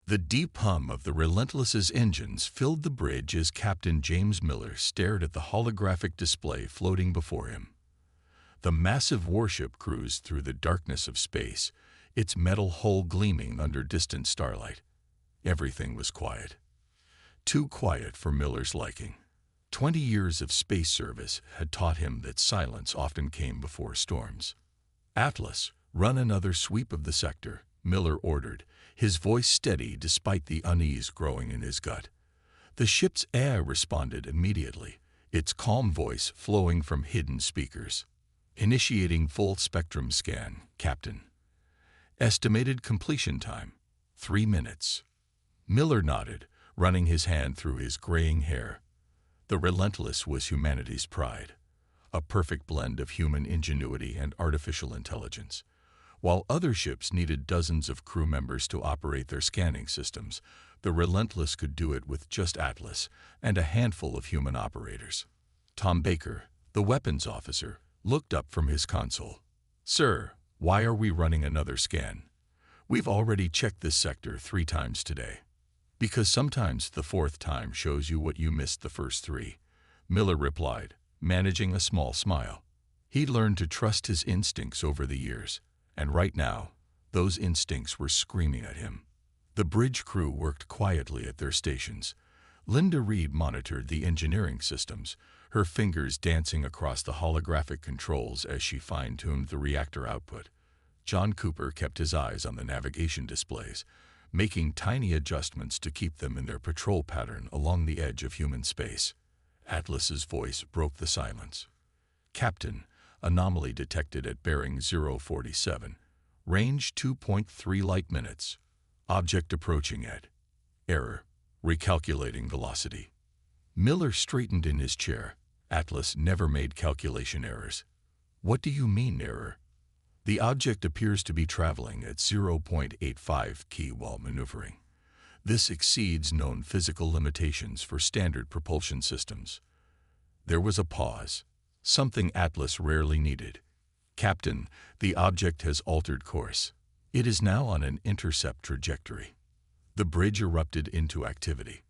The deep hum of the Relentless's engines filled the bridge as Captain James Miller stared at the holographic display floating before him. The massive warship cruised through the darkness of space, its metal hull gleaming under distant starlight. Everything was quiet. Too quiet for Miller's liking. 20 years of space service had taught him that silence often came before storms. "Atlas, run another sweep of the sector," Miller ordered, his voice steady despite the unease growing in his gut. The ship's AI responded immediately, its calm voice flowing from hidden speakers. "Initiating full spectrum scan, Captain. Estimated completion time, 3 minutes." Miller nodded, running his hand through his graying hair. The Relentless was humanity's pride, a perfect blend of human ingenuity and artificial intelligence. While other ships needed dozens of crew members to operate their scanning systems, the Relentless could do it with just Atlas and a handful of human operators. Tom Baker, the weapons officer, looked up from his console. "Sir, why are we running another scan? We've already checked this sector 3 times today." "Because sometimes the 4th time shows you what you missed the first 3, Miller replied, managing a small smile. He'd learned to trust his instincts over the years, and right now, those instincts were screaming at him. The bridge crew worked quietly at their stations. Linda Reed monitored the engineering systems, her fingers dancing across the holographic controls as she fine-tuned the reactor output. John Cooper kept his eyes on the navigation displays, making tiny adjustments to keep them in their patrol pattern along the edge of human space. Atlas's voice broke the silence. "Captain, anomaly detected at bearing 047. Range 2.3 light minutes. Object approaching at. Error. Recalculating velocity." Miller straightened in his chair. Atlas never made calculation errors. "What do you mean, error?" "The object appears to be traveling at 0.85 km while maneuvering. This exceeds known physical limitations for standard propulsion systems." There was a pause, something Atlas rarely needed. "Captain, the object has altered course. It is now on an intercept trajectory." The bridge erupted into activity.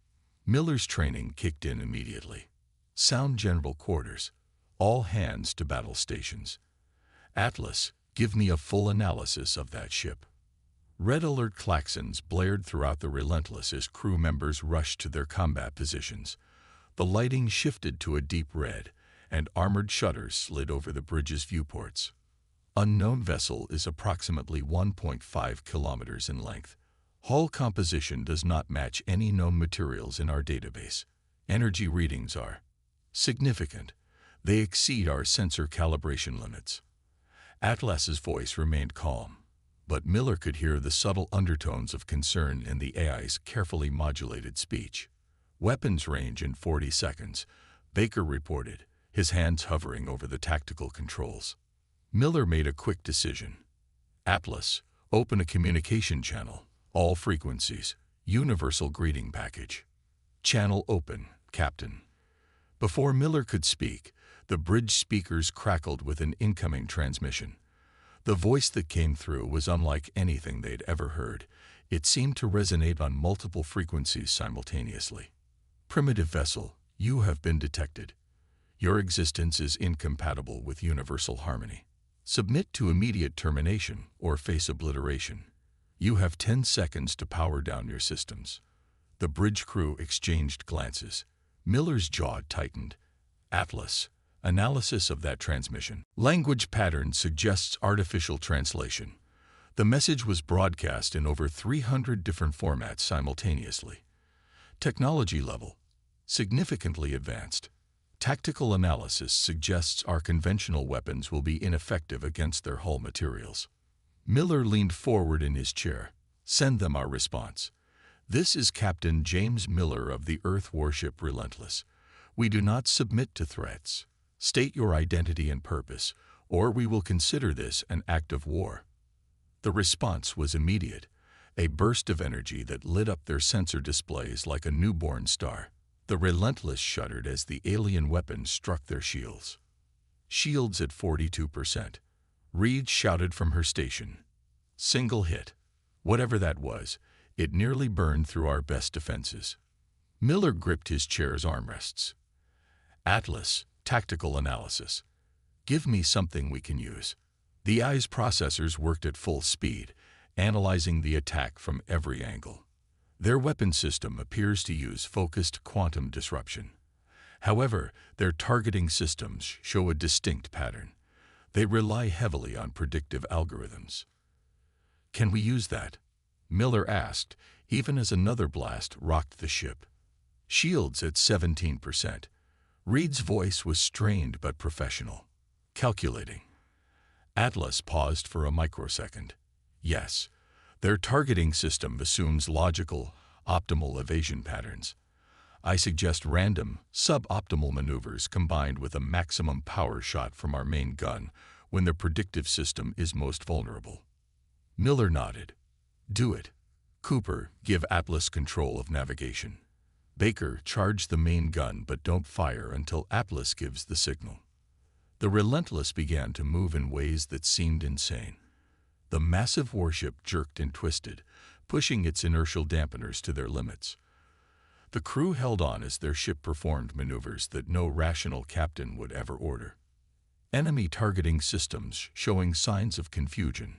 Miller's training kicked in immediately. "Sound general quarters. All hands to battle stations. Atlas, give me a full analysis of that ship." Red alert klaxons blared throughout the Relentless as crew members rushed to their combat positions. The lighting shifted to a deep red, and armored shutters slid over the bridge's viewports. "Unknown vessel is approximately 1.5 kilometers in length. Hull composition does not match any known materials in our database. Energy readings are significant. They exceed our sensor calibration limits." Atlas's voice remained calm, but Miller could hear the subtle undertones of concern in the AI's carefully modulated speech. "Weapons range in 40 seconds, Baker reported, his hands hovering over the tactical controls. Miller made a quick decision. "Atlas, open a communication channel, all frequencies, universal greeting package." "Channel open, Captain." Before Miller could speak, the bridge speakers crackled with an incoming transmission. The voice that came through was unlike anything they'd ever heard. It seemed to resonate on multiple frequencies simultaneously. "Primitive vessel, you have been detected. Your existence is incompatible with universal harmony. Submit to immediate termination or face obliteration. You have 10 seconds to power down your systems." The bridge crew exchanged glances. Miller's jaw tightened. "Atlas, analysis of that transmission. Language pattern suggests artificial translation." The message was broadcast in over 300 different formats simultaneously. "Technology level, significantly advanced. Tactical analysis suggests our conventional weapons will be ineffective against their hull materials." Miller leaned forward in his chair. "Send them our response. This is Captain James Miller of the Earth warship Relentless. We do not submit to threats. State your identity and purpose, or we will consider this an act of war." The response was immediate, a burst of energy that lit up their sensor displays like a newborn star. The Relentless shuddered as the alien weapons struck their shields. "Shields at 42%. Reed shouted from her station. "Single hit. Whatever that was, It nearly burned through our best defenses. Miller gripped his chair's armrests. Atlas, tactical analysis. Give me something we can use. The eye's processors worked at full speed, analyzing the attack from every angle. Their weapon system appears to use focused quantum disruption. However, their targeting systems show a distinct pattern. They rely heavily on predictive algorithms. Can we use that? Miller asked, even as another blast rocked the ship. Shields at 17%. Reed's voice was strained but professional. Calculating. Atlas paused for a microsecond. Yes, their targeting system assumes logical, optimal evasion patterns. I suggest random, suboptimal maneuvers combined with a maximum power shot from our main gun when the predictive system is most vulnerable. Miller nodded. Do it. Cooper, give Atlas control of navigation. Baker, charge the main gun but don't fire until Atlas gives the signal. The Relentless began to move in ways that seemed insane. The massive warship jerked and twisted, pushing its inertial dampeners to their limits. The crew held on as their ship performed maneuvers that no rational captain would ever order. Enemy targeting systems showing signs of confusion,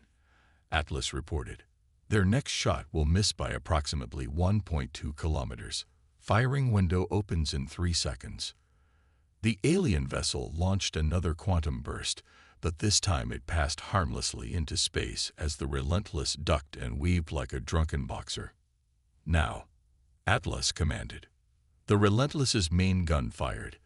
Atlas reported. Their next shot will miss by approximately 1.2 kilometers. Firing window opens in 3 seconds. The alien vessel launched another quantum burst, but this time it passed harmlessly into space as the Relentless ducked and weaved like a drunken boxer. Now, Atlas commanded. The Relentless's main gun fired.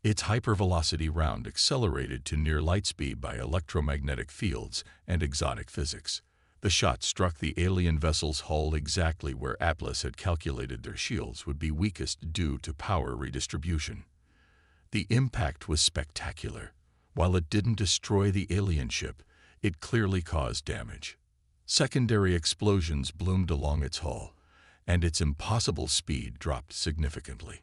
Its hypervelocity round accelerated to near light speed by electromagnetic fields and exotic physics. The shot struck the alien vessel's hull exactly where Atlas had calculated their shields would be weakest due to power redistribution. The impact was spectacular. While it didn't destroy the alien ship, it clearly caused damage. Secondary explosions bloomed along its hull, and its impossible speed dropped significantly.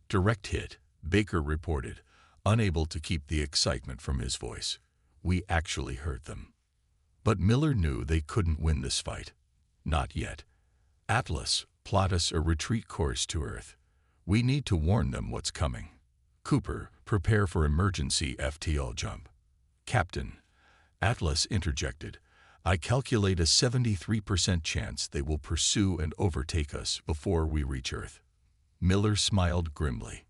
Direct hit, Baker reported, unable to keep the excitement from his voice. We actually hurt them. But Miller knew they couldn't win this fight. Not yet. Atlas, plot us a retreat course to Earth. We need to warn them what's coming. Cooper, prepare for emergency FTL jump. Captain, Atlas interjected, I calculate a 73% chance they will pursue and overtake us before we reach Earth. Miller smiled grimly.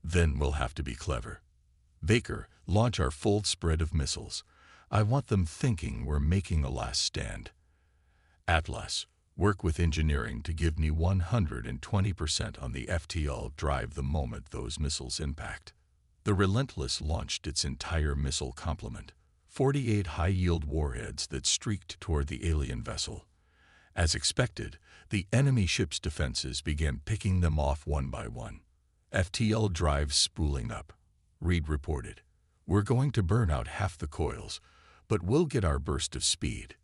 Then we'll have to be clever. Baker, launch our full spread of missiles. I want them thinking we're making a last stand. Atlas, work with engineering to give me 120% on the FTL drive the moment those missiles impact. The Relentless launched its entire missile complement, 48 high-yield warheads that streaked toward the alien vessel. As expected, the enemy ship's defenses began picking them off one by one. FTL drives spooling up, Reed reported. We're going to burn out half the coils, but we'll get our burst of speed.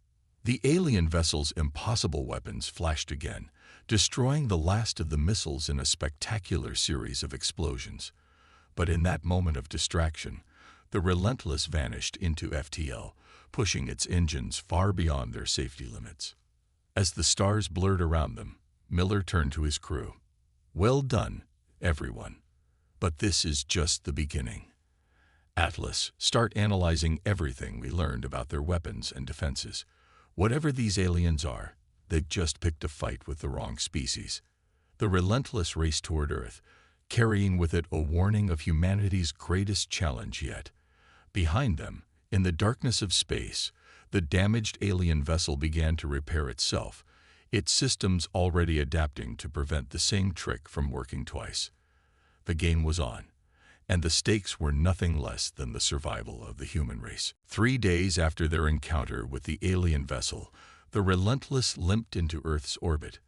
The alien vessel's impossible weapons flashed again, destroying the last of the missiles in a spectacular series of explosions. But in that moment of distraction, the Relentless vanished into FTL, pushing its engines far beyond their safety limits. As the stars blurred around them, Miller turned to his crew. Well done, everyone. But this is just the beginning. Atlas, start analyzing everything we learned about their weapons and defenses. Whatever these aliens are, they've just picked a fight with the wrong species. The Relentless raced toward Earth, carrying with it a warning of humanity's greatest challenge yet. Behind them, in the darkness of space, the damaged alien vessel began to repair itself, its systems already adapting to prevent the same trick from working twice. The game was on, and the stakes were nothing less than the survival of the human race. 3 days after their encounter with the alien vessel, the Relentless limped into Earth's orbit.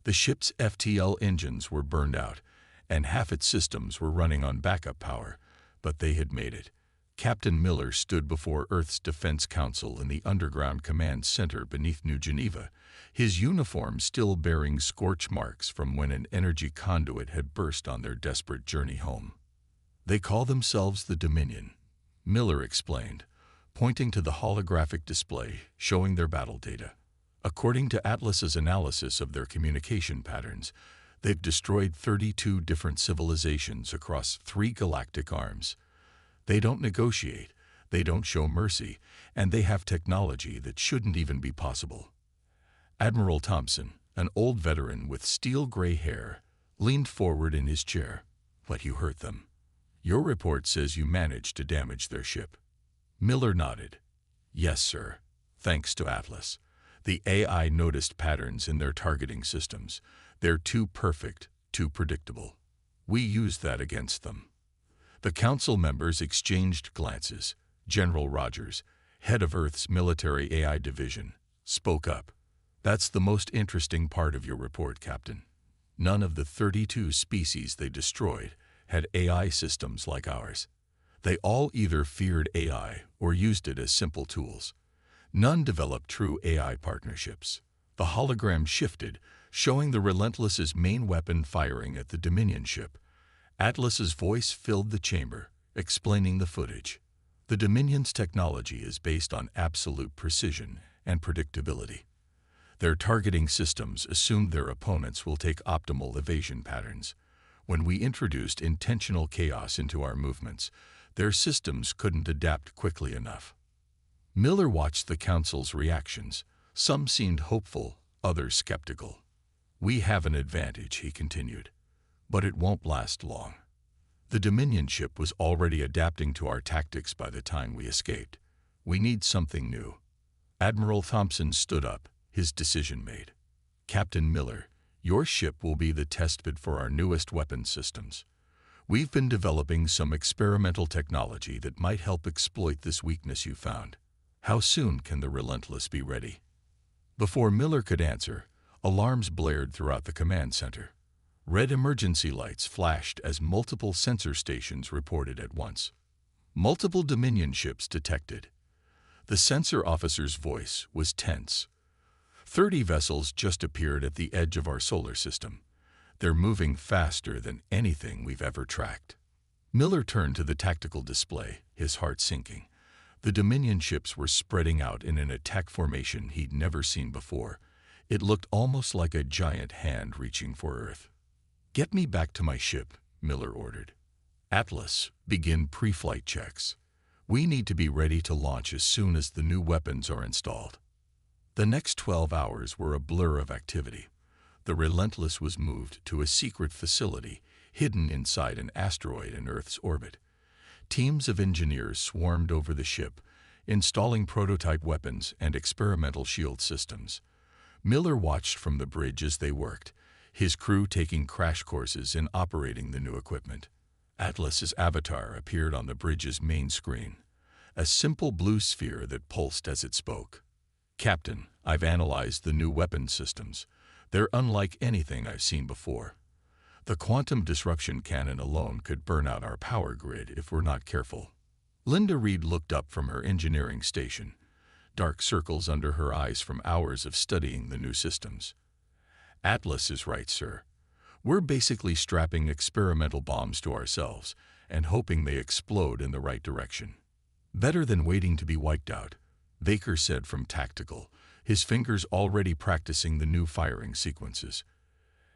The ship's FTL engines were burned out, and half its systems were running on backup power, but they had made it. Captain Miller stood before Earth's Defense Council in the underground command center beneath New Geneva, his uniform still bearing scorch marks from when an energy conduit had burst on their desperate journey home. They call themselves the Dominion, Miller explained, pointing to the holographic display showing their battle data. According to Atlas's analysis of their communication patterns, they've destroyed 32 different civilizations across 3 galactic arms. They don't negotiate, they don't show mercy, and they have technology that shouldn't even be possible. Admiral Thompson, an old veteran with steel-gray hair, leaned forward in his chair. "But you hurt them. Your report says you managed to damage their ship." Miller nodded. "Yes, sir. Thanks to Atlas. The AI noticed patterns in their targeting systems. They're too perfect, too predictable. We used that against them." The council members exchanged glances. General Rogers, head of Earth's military AI division, spoke up. "That's the most interesting part of your report, Captain. None of the 32 species they destroyed had AI systems like ours. They all either feared AI or used it as simple tools. None developed true AI partnerships." The hologram shifted, showing the Relentless's main weapon firing at the Dominion ship. Atlas's voice filled the chamber, explaining the footage. The Dominion's technology is based on absolute precision and predictability. Their targeting systems assume their opponents will take optimal evasion patterns. When we introduced intentional chaos into our movements, their systems couldn't adapt quickly enough. Miller watched the council's reactions. Some seemed hopeful, others skeptical. "We have an advantage," he continued, "but it won't last long." The Dominion ship was already adapting to our tactics by the time we escaped. "We need something new." Admiral Thompson stood up, his decision made. "Captain Miller, your ship will be the testbed for our newest weapon systems. We've been developing some experimental technology that might help exploit this weakness you found. How soon can the Relentless be ready?" Before Miller could answer, alarms blared throughout the command center. Red emergency lights flashed as multiple sensor stations reported at once. Multiple Dominion ships detected. The sensor officer's voice was tense. 30 vessels just appeared at the edge of our solar system. They're moving faster than anything we've ever tracked. Miller turned to the tactical display, his heart sinking. The Dominion ships were spreading out in an attack formation he'd never seen before. It looked almost like a giant hand reaching for Earth. "Get me back to my ship," Miller ordered. "Atlas, begin pre-flight checks. We need to be ready to launch as soon as the new weapons are installed." The next 12 hours were a blur of activity. The Relentless was moved to a secret facility hidden inside an asteroid in Earth's orbit. Teams of engineers swarmed over the ship, installing prototype weapons and experimental shield systems. Miller watched from the bridge as they worked, his crew taking crash courses in operating the new equipment. Atlas's avatar appeared on the bridge's main screen, a simple blue sphere that pulsed as it spoke. "Captain, I've analyzed the new weapon systems. They're unlike anything I've seen before. The quantum disruption cannon alone could burn out our power grid if we're not careful." Linda Reed looked up from her engineering station, dark circles under her eyes from hours of studying the new systems. "Atlas is right, sir. We're basically strapping experimental bombs to ourselves and hoping they explode in the right direction." "Better than waiting to be wiped out," Baker said from Tactical, his fingers already practicing the new firing sequences.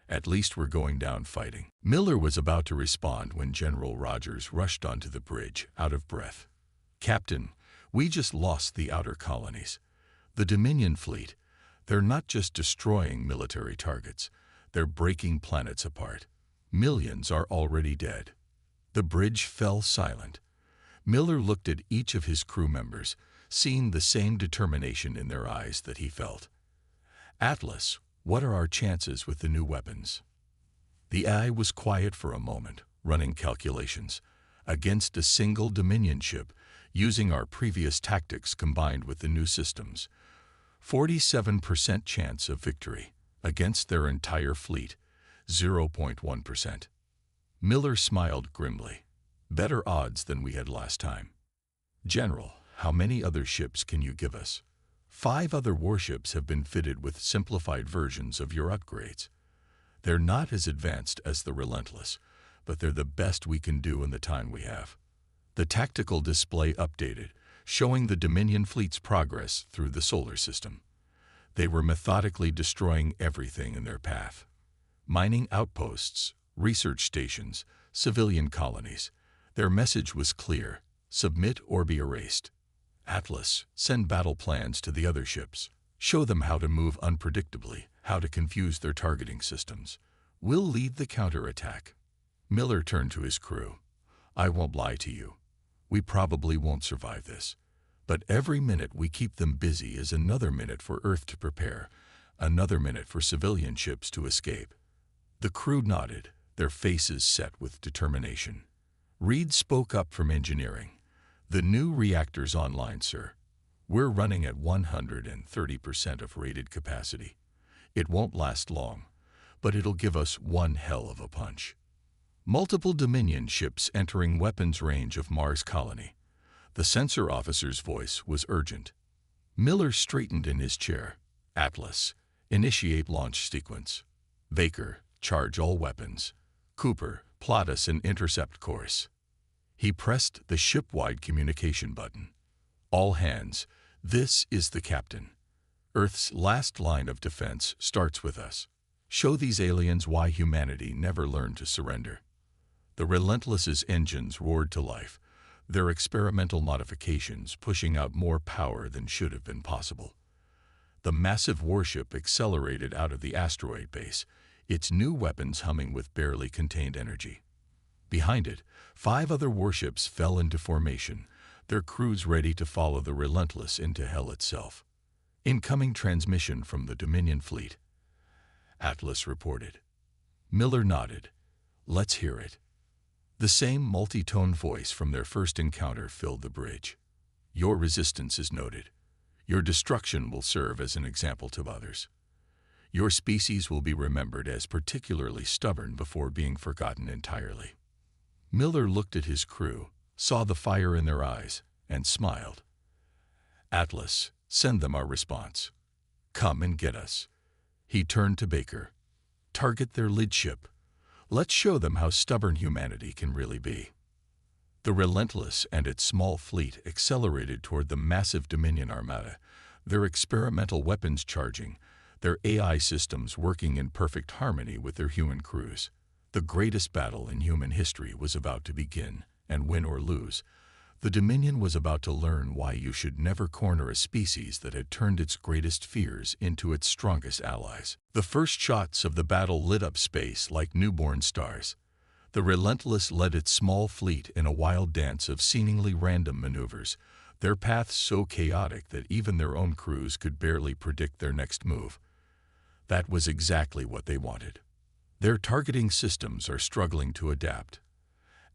"At least we're going down fighting." Miller was about to respond when General Rogers rushed onto the bridge, out of breath. "Captain, we just lost the outer colonies. The Dominion fleet, they're not just destroying military targets, they're breaking planets apart. Millions are already dead." The bridge fell silent. Miller looked at each of his crew members, seeing the same determination in their eyes that he felt. "Atlas, what are our chances with the new weapons?" The eye was quiet for a moment, running calculations. "Against a single Dominion ship, using our previous tactics combined with the new systems, 47% chance of victory. Against their entire fleet, 0.1%. Miller smiled grimly. "Better odds than we had last time." "General, how many other ships can you give us?" 5 other warships have been fitted with simplified versions of your upgrades. They're not as advanced as the Relentless, but they're the best we can do in the time we have." The tactical display updated, showing the Dominion fleet's progress through the solar system. They were methodically destroying everything in their path. Mining outposts, research stations, civilian colonies. Their message was clear: submit or be erased. Atlas, send battle plans to the other ships. Show them how to move unpredictably, how to confuse their targeting systems. We'll lead the counterattack. Miller turned to his crew. I won't lie to you. We probably won't survive this. But every minute we keep them busy is another minute for Earth to prepare, another minute for civilian ships to escape. The crew nodded, their faces set with determination. Reed spoke up from engineering. The new reactor's online, sir. We're running at 130% of rated capacity. It won't last long, but it'll give us one hell of a punch. Multiple Dominion ships entering weapons range of Mars colony. The sensor officer's voice was urgent. Miller straightened in his chair. Atlas, initiate launch sequence. Baker, charge all weapons. Cooper, plot us an intercept course. He pressed the ship-wide communication button. All hands, this is the captain. Earth's last line of defense starts with us. Show these aliens why humanity never learned to surrender. The Relentless's engines roared to life, their experimental modifications pushing out more power than should have been possible. The massive warship accelerated out of the asteroid base, its new weapons humming with barely contained energy. Behind it, 5 other warships fell into formation, their crews ready to follow the Relentless into hell itself. Incoming transmission from the Dominion fleet. Atlas reported. Miller nodded. Let's hear it. The same multi-tone voice from their first encounter filled the bridge. Your resistance is noted. Your destruction will serve as an example to others. Your species will be remembered as particularly stubborn before being forgotten entirely. Miller looked at his crew, saw the fire in their eyes, and smiled. Atlas, send them our response. Come and get us. He turned to Baker. Target their lead ship. Let's show them how stubborn humanity can really be. The Relentless and its small fleet accelerated toward the massive Dominion armada, their experimental weapons charging, their AI systems working in perfect harmony with their human crews. The greatest battle in human history was about to begin, and win or lose, the Dominion was about to learn why you should never corner a species that had turned its greatest fears into its strongest allies. The first shots of the battle lit up space like newborn stars. The Relentless led its small fleet in a wild dance of seemingly random maneuvers, their paths so chaotic that even their own crews could barely predict their next move. That was exactly what they wanted. Their targeting systems are struggling to adapt.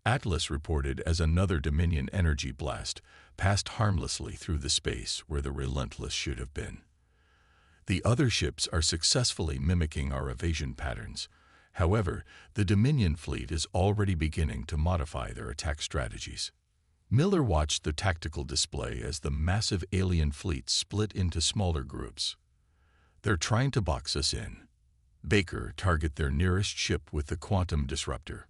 Atlas reported as another Dominion energy blast passed harmlessly through the space where the Relentless should have been. The other ships are successfully mimicking our evasion patterns. However, the Dominion fleet is already beginning to modify their attack strategies. Miller watched the tactical display as the massive alien fleet split into smaller groups. They're trying to box us in. Baker, target their nearest ship with the quantum disruptor.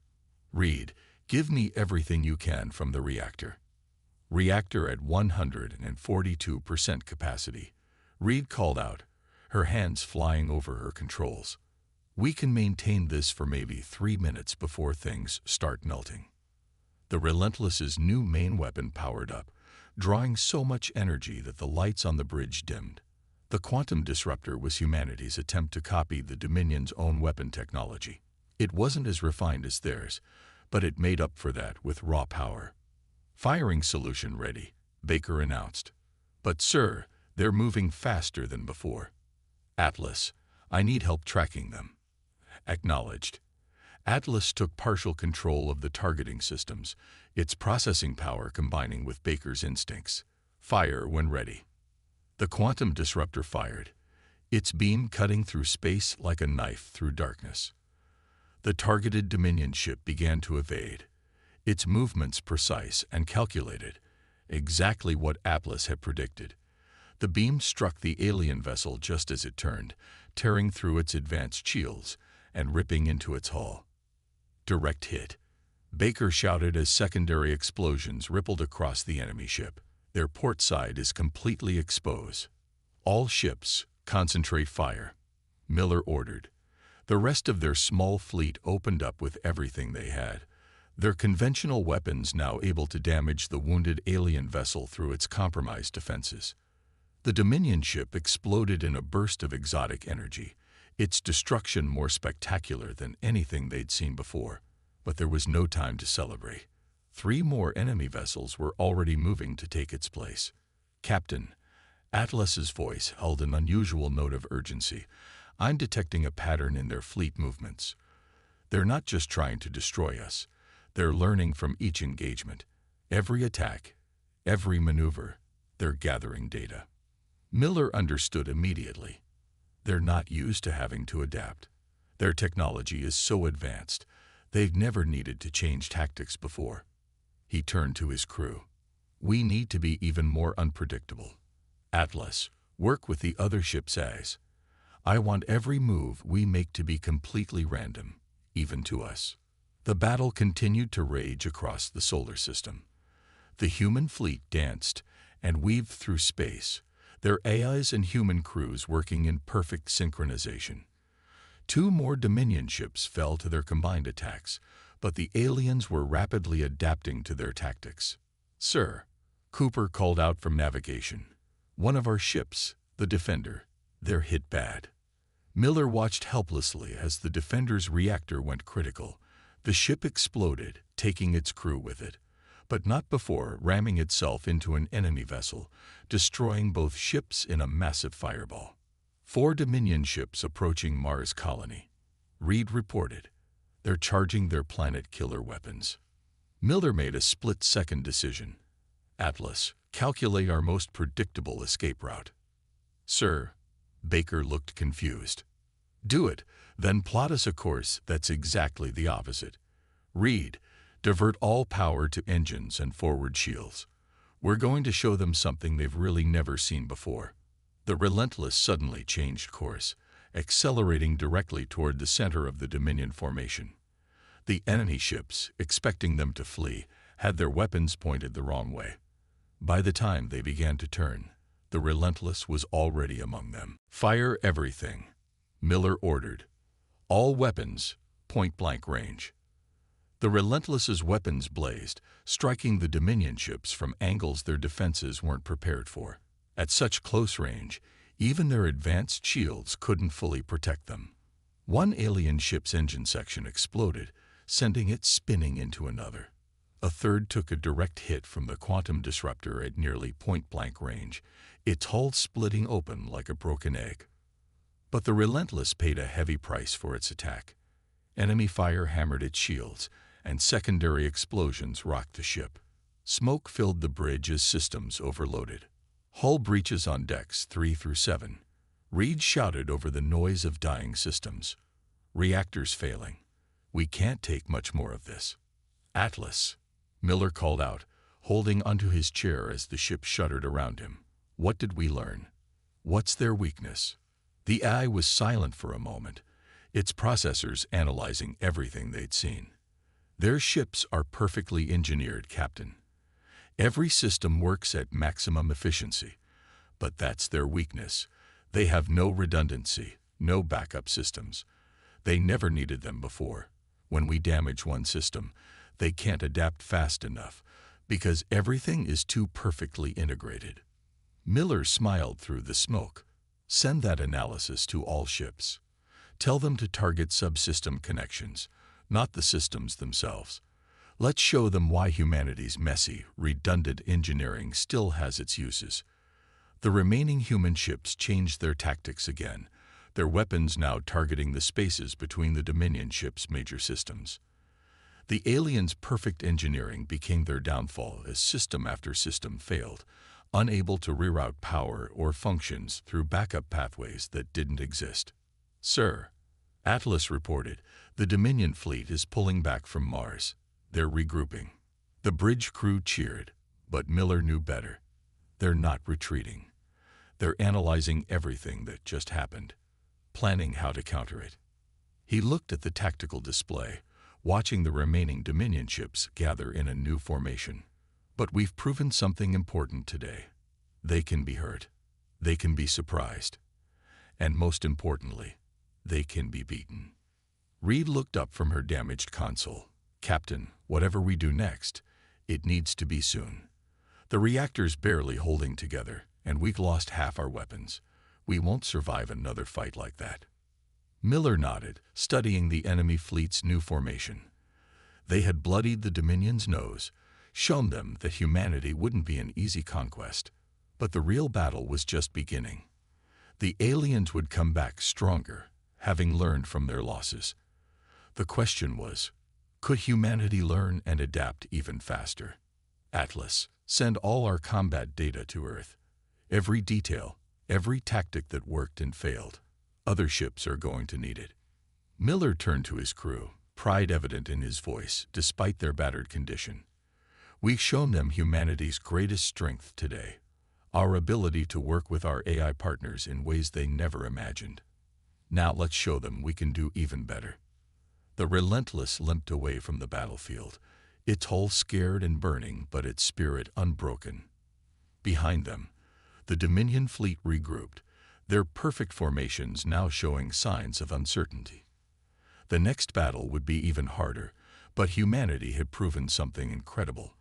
Reed, give me everything you can from the reactor. Reactor at 142% capacity. Reed called out, her hands flying over her controls. We can maintain this for maybe 3 minutes before things start melting. The Relentless's new main weapon powered up, drawing so much energy that the lights on the bridge dimmed. The quantum disruptor was humanity's attempt to copy the Dominion's own weapon technology. It wasn't as refined as theirs, but it made up for that with raw power. Firing solution ready, Baker announced. But sir, they're moving faster than before. Atlas, I need help tracking them. Acknowledged. Atlas took partial control of the targeting systems, its processing power combining with Baker's instincts. Fire when ready. The quantum disruptor fired, its beam cutting through space like a knife through darkness. The targeted Dominion ship began to evade, its movements precise and calculated, exactly what Atlas had predicted. The beam struck the alien vessel just as it turned, tearing through its advanced shields and ripping into its hull. Direct hit. Baker shouted as secondary explosions rippled across the enemy ship. Their port side is completely exposed. All ships, Concentrate fire, Miller ordered. The rest of their small fleet opened up with everything they had, their conventional weapons now able to damage the wounded alien vessel through its compromised defenses. The Dominion ship exploded in a burst of exotic energy, its destruction more spectacular than anything they'd seen before. But there was no time to celebrate. 3 more enemy vessels were already moving to take its place. "Captain," Atlas's voice held an unusual note of urgency. "I'm detecting a pattern in their fleet movements. They're not just trying to destroy us. They're learning from each engagement. Every attack, every maneuver, they're gathering data." Miller understood immediately. They're not used to having to adapt. Their technology is so advanced, they've never needed to change tactics before. He turned to his crew. "We need to be even more unpredictable. Atlas, work with the other ship's eyes. I want every move we make to be completely random, even to us." The battle continued to rage across the solar system. The human fleet danced and weaved through space, their AIs and human crews working in perfect synchronization. 2 more Dominion ships fell to their combined attacks, but the aliens were rapidly adapting to their tactics. "Sir," Cooper called out from navigation, "one of our ships, the Defender, they're hit bad." Miller watched helplessly as the Defender's reactor went critical. The ship exploded, taking its crew with it, but not before ramming itself into an enemy vessel, destroying both ships in a massive fireball. 4 Dominion ships approaching Mars colony. Reed reported. They're charging their planet killer weapons. Miller made a split-second decision. "Atlas, calculate our most predictable escape route." "Sir," Baker looked confused. "Do it, then plot us a course that's exactly the opposite. Reed, divert all power to engines and forward shields. We're going to show them something they've really never seen before." The Relentless suddenly changed course, accelerating directly toward the center of the Dominion formation. The enemy ships, expecting them to flee, had their weapons pointed the wrong way. By the time they began to turn, the Relentless was already among them. "Fire everything," Miller ordered. "All weapons, point-blank range." The Relentless's weapons blazed, striking the Dominion ships from angles their defenses weren't prepared for. At such close range, even their advanced shields couldn't fully protect them. One alien ship's engine section exploded, sending it spinning into another. A third took a direct hit from the quantum disruptor at nearly point-blank range, its hull splitting open like a broken egg. But the Relentless paid a heavy price for its attack. Enemy fire hammered its shields, and secondary explosions rocked the ship. Smoke filled the bridge as systems overloaded. Hull breaches on decks 3 through 7. Reed shouted over the noise of dying systems. "Reactors failing. We can't take much more of this." "Atlas," Miller called out, holding onto his chair as the ship shuddered around him. "What did we learn? What's their weakness?" The eye was silent for a moment, its processors analyzing everything they'd seen. "Their ships are perfectly engineered, Captain. Every system works at maximum efficiency, but that's their weakness. They have no redundancy, no backup systems. They never needed them before. When we damage one system, they can't adapt fast enough because everything is too perfectly integrated." Miller smiled through the smoke. "Send that analysis to all ships. Tell them to target subsystem connections, not the systems themselves. Let's show them why humanity's messy, redundant engineering still has its uses." The remaining human ships changed their tactics again, their weapons now targeting the spaces between the Dominion ships' major systems. The aliens' perfect engineering became their downfall as system after system failed, unable to reroute power or functions through backup pathways that didn't exist. "Sir," Atlas reported, "the Dominion fleet is pulling back from Mars. They're regrouping." The bridge crew cheered, but Miller knew better. They're not retreating. They're analyzing everything that just happened, planning how to counter it. He looked at the tactical display, watching the remaining Dominion ships gather in a new formation. "But we've proven something important today. They can be hurt. They can be surprised. And most importantly, they can be beaten. Reed looked up from her damaged console. Captain, whatever we do next, it needs to be soon. The reactor's barely holding together, and we've lost half our weapons. We won't survive another fight like that. Miller nodded, studying the enemy fleet's new formation. They had bloodied the Dominion's nose, shown them that humanity wouldn't be an easy conquest. But the real battle was just beginning. The aliens would come back stronger, having learned from their losses. The question was, could humanity learn and adapt even faster? Atlas, send all our combat data to Earth. Every detail, every tactic that worked and failed. Other ships are going to need it. Miller turned to his crew, pride evident in his voice, despite their battered condition. We've shown them humanity's greatest strength today, our ability to work with our AI partners in ways they never imagined. Now let's show them we can do even better. The Relentless limped away from the battlefield, its hull scared and burning, but its spirit unbroken. Behind them, the Dominion fleet regrouped, their perfect formations now showing signs of uncertainty. The next battle would be even harder, but humanity had proven something incredible.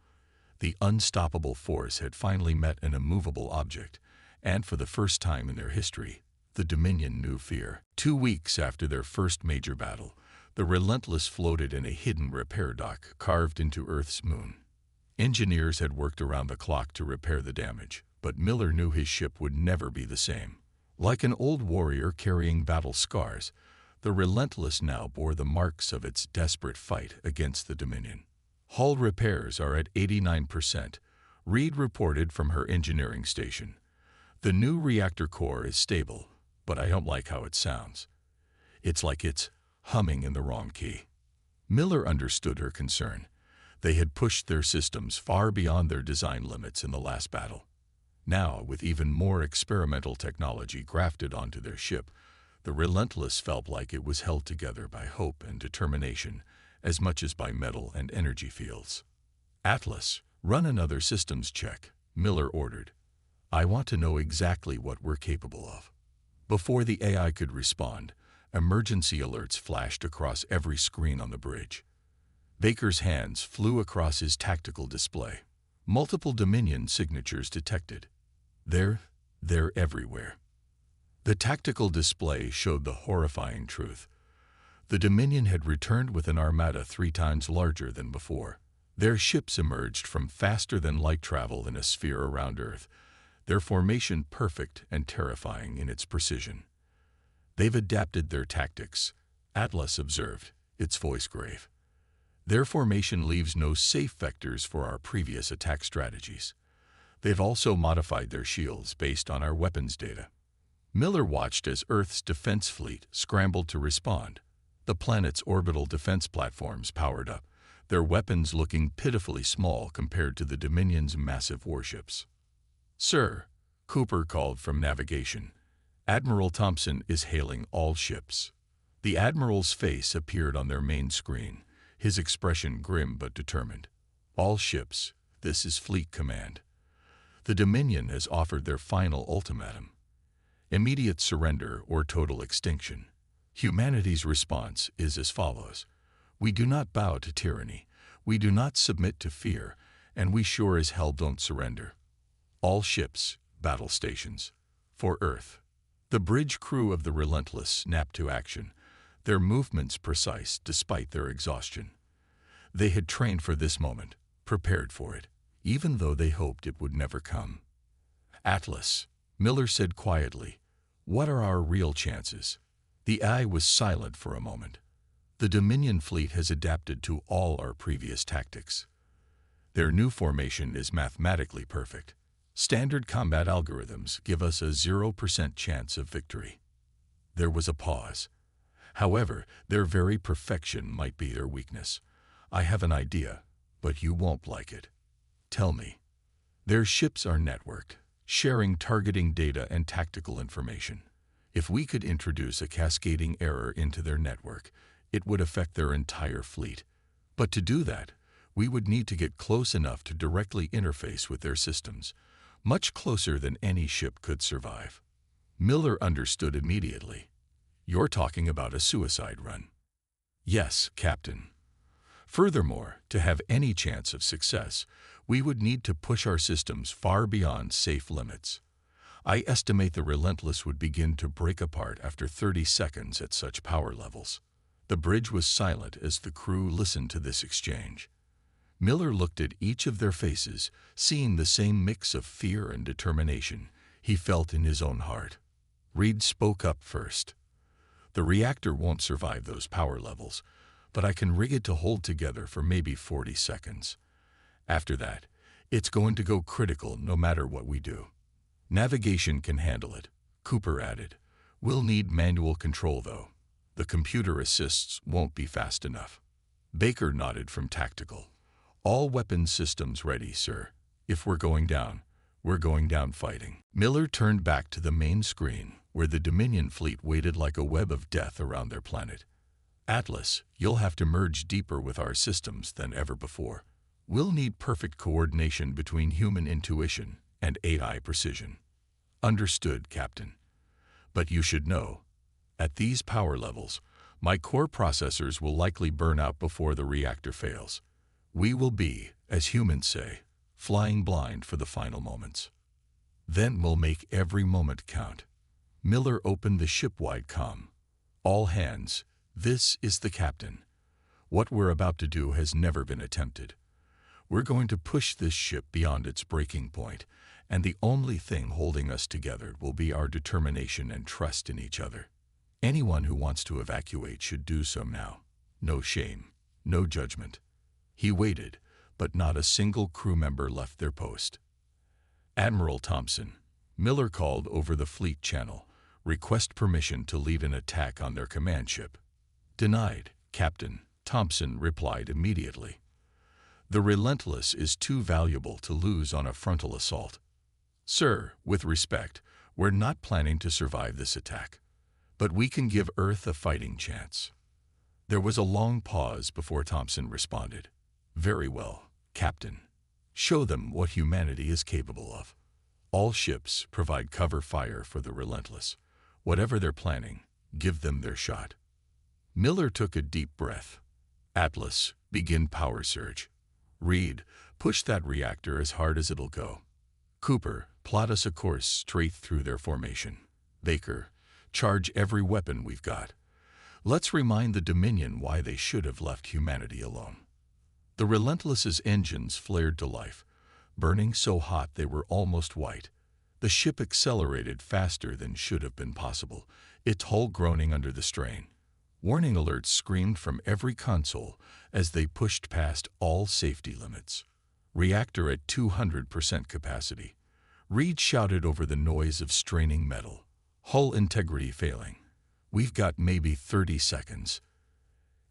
The unstoppable force had finally met an immovable object, and for the first time in their history, the Dominion knew fear. 2 weeks after their first major battle, the Relentless floated in a hidden repair dock carved into Earth's moon. Engineers had worked around the clock to repair the damage, but Miller knew his ship would never be the same. Like an old warrior carrying battle scars, the Relentless now bore the marks of its desperate fight against the Dominion. Hull repairs are at 89%, Reed reported from her engineering station. The new reactor core is stable, but I don't like how it sounds. It's like it's humming in the wrong key. Miller understood her concern. They had pushed their systems far beyond their design limits in the last battle. Now, with even more experimental technology grafted onto their ship, the Relentless felt like it was held together by hope and determination, as much as by metal and energy fields. Atlas, run another systems check, Miller ordered. I want to know exactly what we're capable of. Before the AI could respond, emergency alerts flashed across every screen on the bridge. Baker's hands flew across his tactical display. Multiple Dominion signatures detected. They're everywhere. The tactical display showed the horrifying truth. The Dominion had returned with an armada 3 times larger than before. Their ships emerged from faster-than-light travel in a sphere around Earth, their formation perfect and terrifying in its precision. They've adapted their tactics, Atlas observed, its voice grave. Their formation leaves no safe vectors for our previous attack strategies. They've also modified their shields based on our weapons data. Miller watched as Earth's defense fleet scrambled to respond. The planet's orbital defense platforms powered up, their weapons looking pitifully small compared to the Dominion's massive warships. Sir, Cooper called from navigation. Admiral Thompson is hailing all ships. The Admiral's face appeared on their main screen, his expression grim but determined. All ships, this is Fleet Command. The Dominion has offered their final ultimatum. Immediate surrender or total extinction. Humanity's response is as follows. We do not bow to tyranny, we do not submit to fear, and we sure as hell don't surrender. All ships, battle stations. For Earth. The bridge crew of the Relentless snapped to action, their movements precise despite their exhaustion. They had trained for this moment, prepared for it, even though they hoped it would never come. Atlas, Miller said quietly, what are our real chances? The eye was silent for a moment. The Dominion fleet has adapted to all our previous tactics. Their new formation is mathematically perfect. Standard combat algorithms give us a 0% chance of victory. There was a pause. However, their very perfection might be their weakness. I have an idea, but you won't like it. Tell me. Their ships are networked, sharing targeting data and tactical information. If we could introduce a cascading error into their network, it would affect their entire fleet. But to do that, we would need to get close enough to directly interface with their systems, much closer than any ship could survive. Miller understood immediately. You're talking about a suicide run. Yes, Captain. Furthermore, to have any chance of success, we would need to push our systems far beyond safe limits. I estimate the Relentless would begin to break apart after 30 seconds at such power levels. The bridge was silent as the crew listened to this exchange. Miller looked at each of their faces, seeing the same mix of fear and determination he felt in his own heart. Reed spoke up first. The reactor won't survive those power levels, but I can rig it to hold together for maybe 40 seconds. After that, it's going to go critical no matter what we do. Navigation can handle it, Cooper added. We'll need manual control, though. The computer assists won't be fast enough. Baker nodded from tactical. All weapons systems ready, sir. If we're going down fighting. Miller turned back to the main screen, where the Dominion fleet waited like a web of death around their planet. Atlas, you'll have to merge deeper with our systems than ever before. We'll need perfect coordination between human intuition and AI precision. Understood, Captain. But you should know, at these power levels, my core processors will likely burn out before the reactor fails. We will be, as humans say, flying blind for the final moments. Then we'll make every moment count. Miller opened the ship-wide comm. All hands, this is the captain. What we're about to do has never been attempted. We're going to push this ship beyond its breaking point, and the only thing holding us together will be our determination and trust in each other. Anyone who wants to evacuate should do so now. No shame, no judgment. He waited, but not a single crew member left their post. Admiral Thompson, Miller called over the fleet channel. Request permission to lead an attack on their command ship. Denied, Captain, Thompson replied immediately. The Relentless is too valuable to lose on a frontal assault. Sir, with respect, we're not planning to survive this attack. But we can give Earth a fighting chance. There was a long pause before Thompson responded. Very well, Captain. Show them what humanity is capable of. All ships provide cover fire for the Relentless. Whatever they're planning, give them their shot. Miller took a deep breath. Atlas, begin power surge. Reed, push that reactor as hard as it'll go. Cooper, plot us a course straight through their formation. Baker, charge every weapon we've got. Let's remind the Dominion why they should have left humanity alone. The Relentless's engines flared to life, burning so hot they were almost white. The ship accelerated faster than should have been possible, its hull groaning under the strain. Warning alerts screamed from every console as they pushed past all safety limits. Reactor at 200% capacity. Reed shouted over the noise of straining metal. Hull integrity failing. We've got maybe 30 seconds.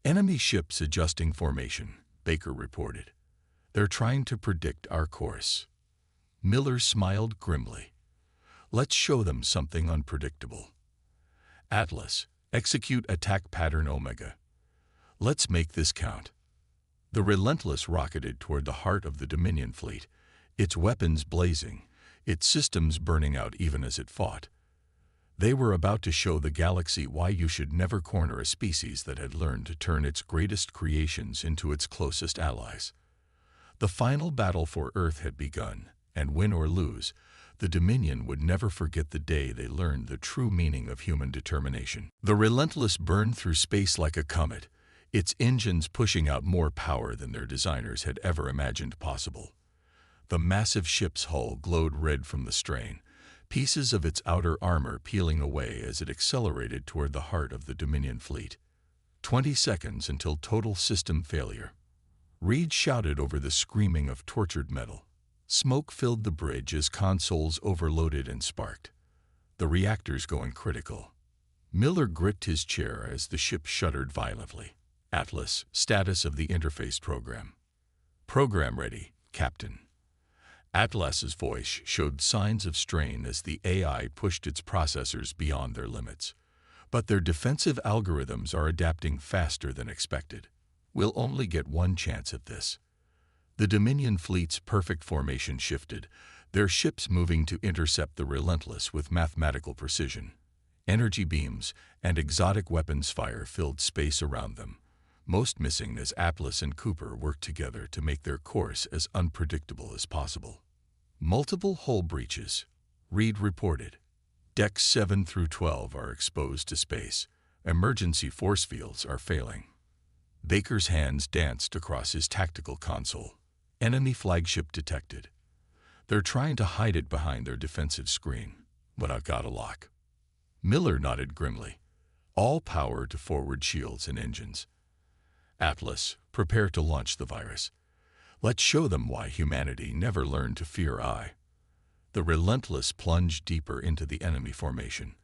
Enemy ships adjusting formation, Baker reported. They're trying to predict our course. Miller smiled grimly. Let's show them something unpredictable. Atlas, execute attack pattern Omega. Let's make this count. The Relentless rocketed toward the heart of the Dominion fleet, its weapons blazing, its systems burning out even as it fought. They were about to show the galaxy why you should never corner a species that had learned to turn its greatest creations into its closest allies. The final battle for Earth had begun, and win or lose, the Dominion would never forget the day they learned the true meaning of human determination. The Relentless burned through space like a comet, its engines pushing out more power than their designers had ever imagined possible. The massive ship's hull glowed red from the strain, pieces of its outer armor peeling away as it accelerated toward the heart of the Dominion fleet. 20 seconds until total system failure. Reed shouted over the screaming of tortured metal. Smoke filled the bridge as consoles overloaded and sparked. The reactor's going critical. Miller gripped his chair as the ship shuddered violently. Atlas, status of the interface program. Program ready, Captain. Atlas's voice showed signs of strain as the AI pushed its processors beyond their limits. But their defensive algorithms are adapting faster than expected. We'll only get one chance at this. The Dominion fleet's perfect formation shifted, their ships moving to intercept the Relentless with mathematical precision. Energy beams and exotic weapons fire filled space around them, most missing as Atlas and Cooper worked together to make their course as unpredictable as possible. Multiple hull breaches, Reed reported. Decks 7 through 12 are exposed to space. Emergency force fields are failing. Baker's hands danced across his tactical console. Enemy flagship detected. They're trying to hide it behind their defensive screen, but I've got a lock. Miller nodded grimly. All power to forward shields and engines. Atlas, prepare to launch the virus. Let's show them why humanity never learned to fear I. The Relentless plunged deeper into the enemy formation.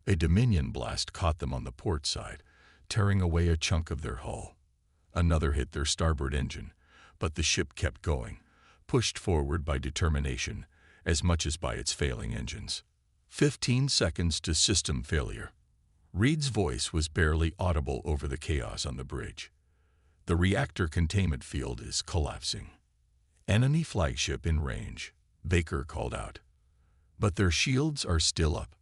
A Dominion blast caught them on the port side, tearing away a chunk of their hull. Another hit their starboard engine, but the ship kept going, pushed forward by determination as much as by its failing engines. 15 seconds to system failure. Reed's voice was barely audible over the chaos on the bridge. The reactor containment field is collapsing. Enemy flagship in range, Baker called out. But their shields are still up.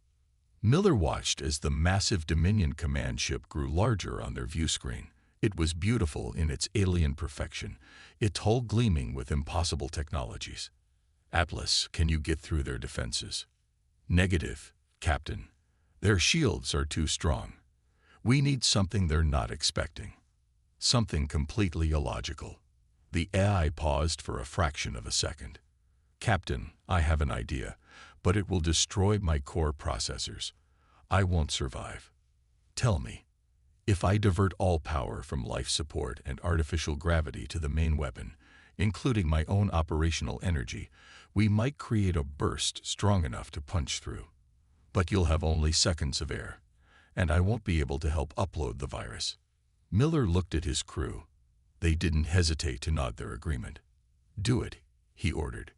Miller watched as the massive Dominion command ship grew larger on their view screen. It was beautiful in its alien perfection, its hull gleaming with impossible technologies. Atlas, can you get through their defenses? Negative, Captain. Their shields are too strong. We need something they're not expecting. Something completely illogical. The AI paused for a fraction of a second. Captain, I have an idea, but it will destroy my core processors. I won't survive. Tell me, if I divert all power from life support and artificial gravity to the main weapon, including my own operational energy, we might create a burst strong enough to punch through. But you'll have only seconds of air, and I won't be able to help upload the virus. Miller looked at his crew. They didn't hesitate to nod their agreement. Do it, he ordered.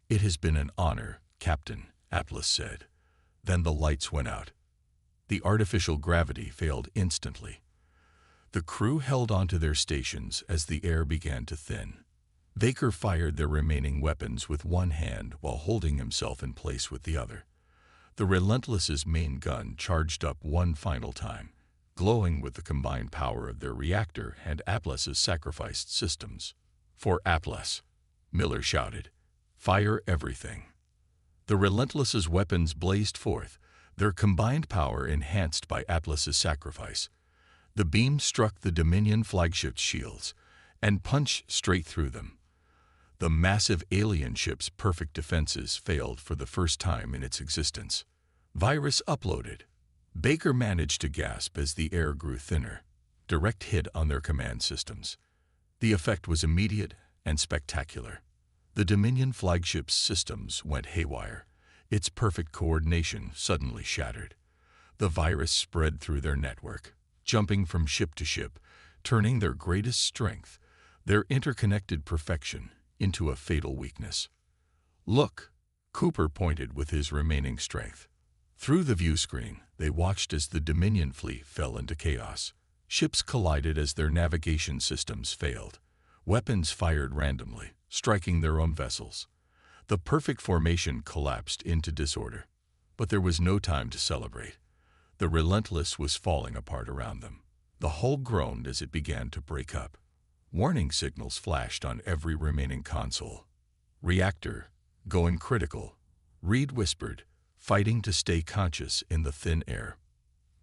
It has been an honor, Captain, Atlas said. Then the lights went out. The artificial gravity failed instantly. The crew held onto their stations as the air began to thin. Baker fired their remaining weapons with one hand while holding himself in place with the other. The Relentless's main gun charged up one final time, glowing with the combined power of their reactor and Atlas's sacrificed systems. For Atlas, Miller shouted, fire everything. The Relentless's weapons blazed forth, their combined power enhanced by Atlas's sacrifice. The beam struck the Dominion flagship's shields and punched straight through them. The massive alien ship's perfect defenses failed for the first time in its existence. Virus uploaded. Baker managed to gasp as the air grew thinner. Direct hit on their command systems. The effect was immediate and spectacular. The Dominion flagship's systems went haywire. Its perfect coordination suddenly shattered. The virus spread through their network, jumping from ship to ship, turning their greatest strength, their interconnected perfection, into a fatal weakness. Look, Cooper pointed with his remaining strength. Through the view screen, they watched as the Dominion fleet fell into chaos. Ships collided as their navigation systems failed. Weapons fired randomly, striking their own vessels. The perfect formation collapsed into disorder. But there was no time to celebrate. The Relentless was falling apart around them. The hull groaned as it began to break up. Warning signals flashed on every remaining console. Reactor, going critical, Reed whispered, fighting to stay conscious in the thin air.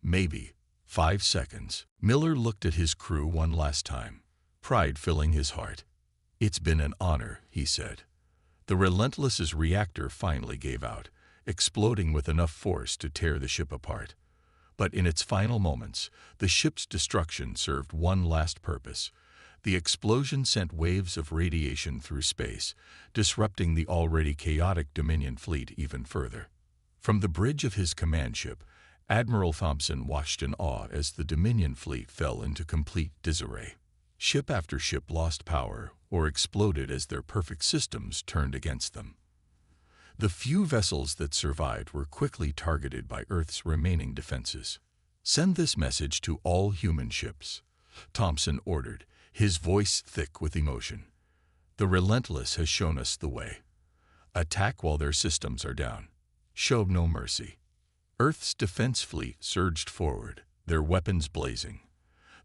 Maybe 5 seconds. Miller looked at his crew one last time, pride filling his heart. It's been an honor, he said. The Relentless's reactor finally gave out, exploding with enough force to tear the ship apart. But in its final moments, the ship's destruction served one last purpose. The explosion sent waves of radiation through space, disrupting the already chaotic Dominion fleet even further. From the bridge of his command ship, Admiral Thompson watched in awe as the Dominion fleet fell into complete disarray. Ship after ship lost power or exploded as their perfect systems turned against them. The few vessels that survived were quickly targeted by Earth's remaining defenses. Send this message to all human ships, Thompson ordered, his voice thick with emotion. The Relentless has shown us the way. Attack while their systems are down. Show no mercy. Earth's defense fleet surged forward, their weapons blazing.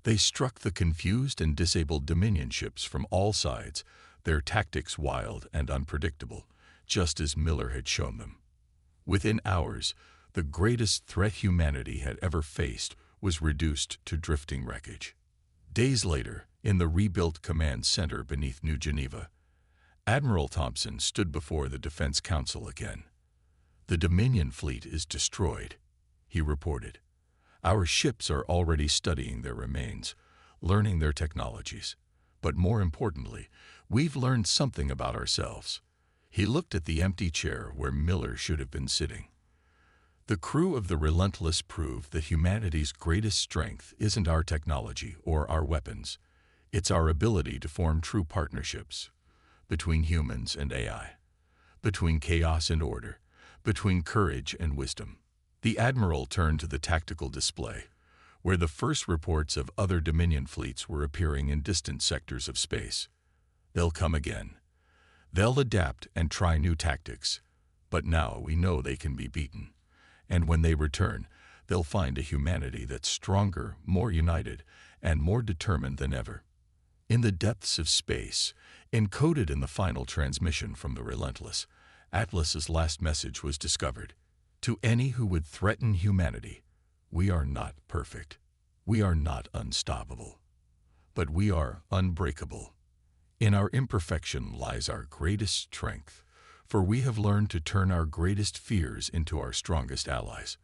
They struck the confused and disabled Dominion ships from all sides, their tactics wild and unpredictable, just as Miller had shown them. Within hours, the greatest threat humanity had ever faced was reduced to drifting wreckage. Days later, in the rebuilt command center beneath New Geneva, Admiral Thompson stood before the Defense Council again. "The Dominion fleet is destroyed," he reported. "Our ships are already studying their remains, learning their technologies. But more importantly, we've learned something about ourselves." He looked at the empty chair where Miller should have been sitting. "The crew of the Relentless proved that humanity's greatest strength isn't our technology or our weapons. It's our ability to form true partnerships between humans and AI, between chaos and order, between courage and wisdom." The Admiral turned to the tactical display, where the first reports of other Dominion fleets were appearing in distant sectors of space. "They'll come again. They'll adapt and try new tactics. But now we know they can be beaten. And when they return, they'll find a humanity that's stronger, more united, and more determined than ever." In the depths of space, encoded in the final transmission from the Relentless, Atlas's last message was discovered. "To any who would threaten humanity, we are not perfect. We are not unstoppable. But we are unbreakable. In our imperfection lies our greatest strength, for we have learned to turn our greatest fears into our strongest allies.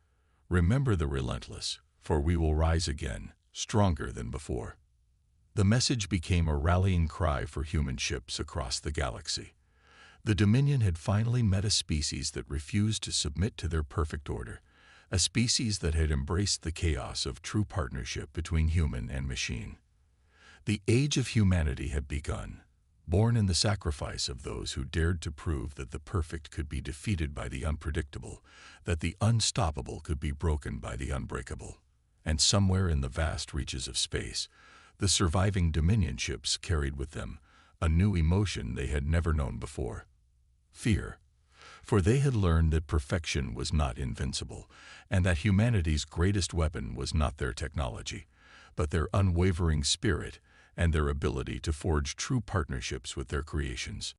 Remember the Relentless, for we will rise again, stronger than before." The message became a rallying cry for human ships across the galaxy. The Dominion had finally met a species that refused to submit to their perfect order, a species that had embraced the chaos of true partnership between human and machine. The age of humanity had begun, born in the sacrifice of those who dared to prove that the perfect could be defeated by the unpredictable, that the unstoppable could be broken by the unbreakable. And somewhere in the vast reaches of space, the surviving Dominion ships carried with them a new emotion they had never known before: fear. For they had learned that perfection was not invincible, and that humanity's greatest weapon was not their technology, but their unwavering spirit and their ability to forge true partnerships with their creations.